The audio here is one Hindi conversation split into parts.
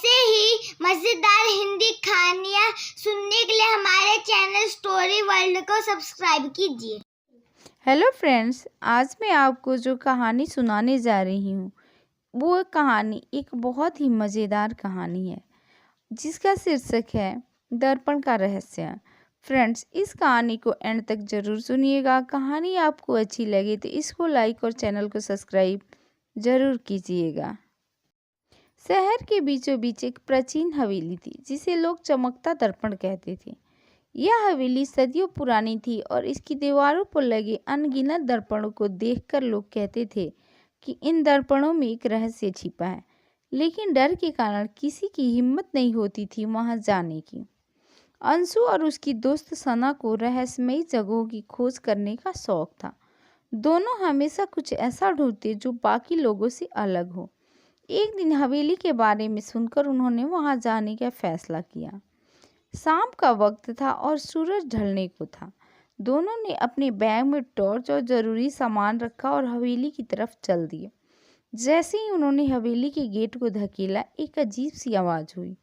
ऐसे ही मजेदार हिंदी कहानियाँ सुनने के लिए हमारे चैनल स्टोरी वर्ल्ड को सब्सक्राइब कीजिए। हेलो फ्रेंड्स, आज मैं आपको जो कहानी सुनाने जा रही हूँ वो कहानी एक बहुत ही मज़ेदार कहानी है जिसका शीर्षक है दर्पण का रहस्य। फ्रेंड्स, इस कहानी को एंड तक ज़रूर सुनिएगा। कहानी आपको अच्छी लगे तो इसको लाइक और चैनल को सब्सक्राइब ज़रूर कीजिएगा। शहर के बीचों बीच एक प्राचीन हवेली थी जिसे लोग चमकता दर्पण कहते थे। यह हवेली सदियों पुरानी थी और इसकी दीवारों पर लगे अनगिनत दर्पणों को देखकर लोग कहते थे कि इन दर्पणों में एक रहस्य छिपा है, लेकिन डर के कारण किसी की हिम्मत नहीं होती थी वहां जाने की। अंशु और उसकी दोस्त सना को रहस्यमयी जगहों की खोज करने का शौक था। दोनों हमेशा कुछ ऐसा ढूंढते जो बाकी लोगों से अलग हो। एक दिन हवेली के बारे में सुनकर उन्होंने वहां जाने का फैसला किया। शाम का वक्त था और सूरज ढलने को था। दोनों ने अपने बैग में टॉर्च और ज़रूरी सामान रखा और हवेली की तरफ चल दिए। जैसे ही उन्होंने हवेली के गेट को धकेला, एक अजीब सी आवाज़ हुई।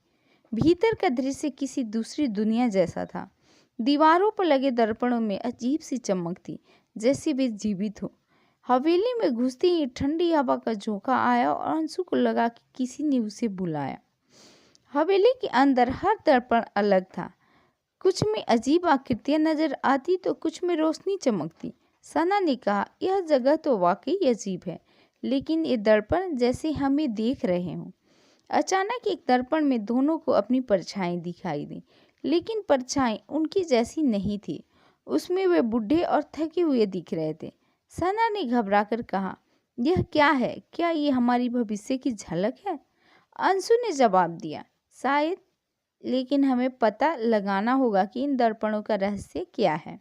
भीतर का दृश्य किसी दूसरी दुनिया जैसा था। दीवारों पर लगे दर्पणों में अजीब सी चमक थी, जैसे वे जीवित हो। हवेली में घुसते ही ठंडी हवा का झोंका आया और अंशु को लगा कि किसी ने उसे बुलाया। हवेली के अंदर हर दर्पण अलग था। कुछ में अजीब आकृतियां नजर आती तो कुछ में रोशनी चमकती। सना ने कहा, यह जगह तो वाकई अजीब है, लेकिन ये दर्पण जैसे हमें देख रहे हों। अचानक एक दर्पण में दोनों को अपनी परछाई दिखाई दी, लेकिन परछाई उनकी जैसी नहीं थी। उसमें वे बूढ़े और थके हुए दिख रहे थे। सना ने घबराकर कहा, यह क्या है? क्या ये हमारी भविष्य की झलक है? अंशु ने जवाब दिया, शायद, लेकिन हमें पता लगाना होगा कि इन दर्पणों का रहस्य क्या है।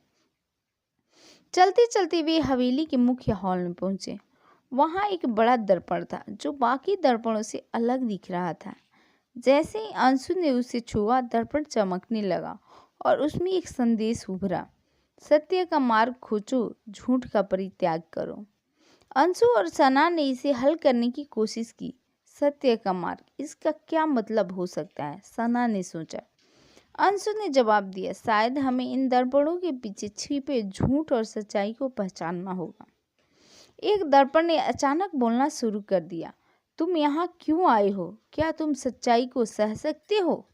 चलते चलते वे हवेली के मुख्य हॉल में पहुंचे। वहां एक बड़ा दर्पण था जो बाकी दर्पणों से अलग दिख रहा था। जैसे ही अंशु ने उसे छुआ, दर्पण चमकने लगा और उसमें एक संदेश उभरा, सत्य का मार्ग खोजो, झूठ का परित्याग करो। अंशु और सना ने इसे हल करने की कोशिश की। सत्य का मार्ग, इसका क्या मतलब हो सकता है? सना ने सोचा। अंशु ने जवाब दिया, शायद हमें इन दर्पणों के पीछे छिपे झूठ और सच्चाई को पहचानना होगा। एक दर्पण ने अचानक बोलना शुरू कर दिया, तुम यहाँ क्यों आए हो? क्या तुम सच्चाई को सह सकते हो?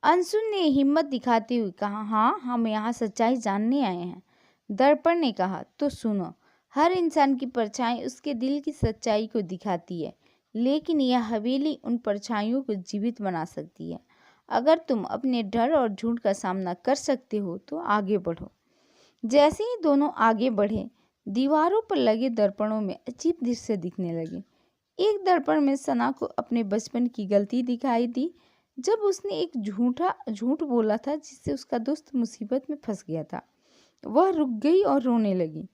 अंशु ने हिम्मत दिखाते हुए कहा, हाँ, हम यहाँ सच्चाई जानने आए हैं। दर्पण ने कहा, तो सुनो, हर इंसान की परछाई उसके दिल की सच्चाई को दिखाती है, लेकिन यह हवेली उन परछाइयों को जीवित बना सकती है। अगर तुम अपने डर और झूठ का सामना कर सकते हो तो आगे बढ़ो। जैसे ही दोनों आगे बढ़े, दीवारों पर लगे दर्पणों में अजीब दृश्य दिखने लगे। एक दर्पण में सना को अपने बचपन की गलती दिखाई दी, जब उसने एक झूठ बोला था जिससे उसका दोस्त मुसीबत में फंस गया था। वह रुक गई और रोने लगी।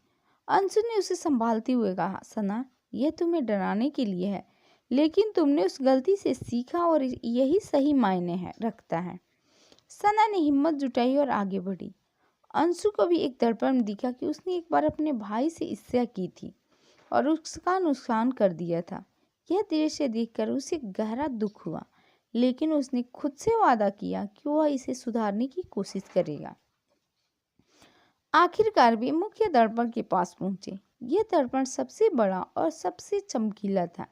अंशु ने उसे संभालते हुए कहा, सना, यह तुम्हें डराने के लिए है, लेकिन तुमने उस गलती से सीखा और यही सही मायने रखता है। सना ने हिम्मत जुटाई और आगे बढ़ी। अंशु को भी एक दर्पण में दिखा कि उसने एक बार अपने भाई से ईर्ष्या की थी और उसका नुकसान कर दिया था। यह दृश्य देखकर उसे गहरा दुख हुआ, लेकिन उसने खुद से वादा किया कि वह इसे सुधारने की कोशिश करेगा। आखिरकार वे मुख्य दर्पण के पास पहुंचे। यह दर्पण सबसे बड़ा और सबसे चमकीला था।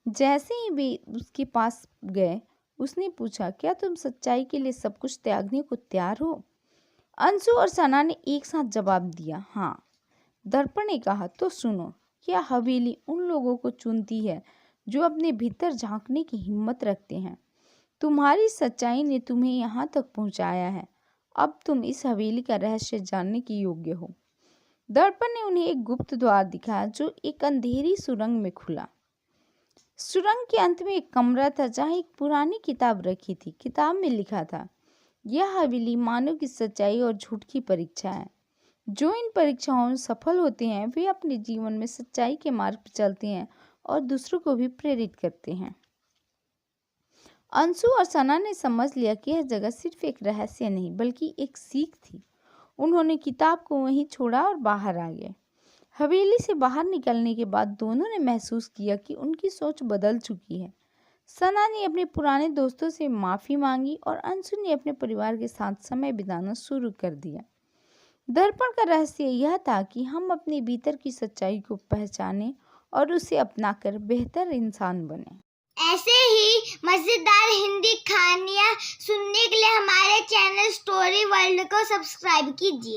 जैसे ही वे उसके पास गए, उसने पूछा, क्या तुम सच्चाई के लिए सब कुछ त्यागने को तैयार हो? अंशु और सना ने एक साथ जवाब दिया, हाँ। दर्पण ने कहा, तो सुनो, क्या हवेली उन लोगों को चुनती है जो अपने भीतर झांकने की हिम्मत रखते हैं? तुम्हारी सच्चाई ने तुम्हें यहाँ तक पहुँचाया है। अब तुम इस हवेली का रहस्य जानने के योग्य हो। दर्पण ने उन्हें एक गुप्त द्वार दिखाया जो एक अंधेरी सुरंग में खुला। सुरंग के अंत में एक कमरा था जहाँ एक पुरानी किताब रखी थी। किताब में लिखा था, यह हवेली मानव की सच्चाई और झूठ की परीक्षा है। जो इन परीक्षाओं में सफल होते हैं वे अपने जीवन में सच्चाई के मार्ग पर चलते हैं और दूसरों को भी प्रेरित करते हैं। अंशु और सना ने समझ लिया कि यह जगह सिर्फ एक रहस्य नहीं बल्कि एक सीख थी। उन्होंने किताब को वहीं छोड़ा और बाहर आ गए। हवेली से बाहर निकलने के बाद दोनों ने महसूस किया कि उनकी सोच बदल चुकी है। सना ने अपने पुराने दोस्तों से माफ़ी मांगी और अंशु ने अपने परिवार के साथ समय बिताना शुरू कर दिया। दर्पण का रहस्य यह था कि हम अपने भीतर की सच्चाई को पहचानें और उसे अपनाकर बेहतर इंसान बने। ऐसे ही मजेदार हिंदी कहानियाँ सुनने के लिए हमारे चैनल स्टोरी वर्ल्ड को सब्सक्राइब कीजिए।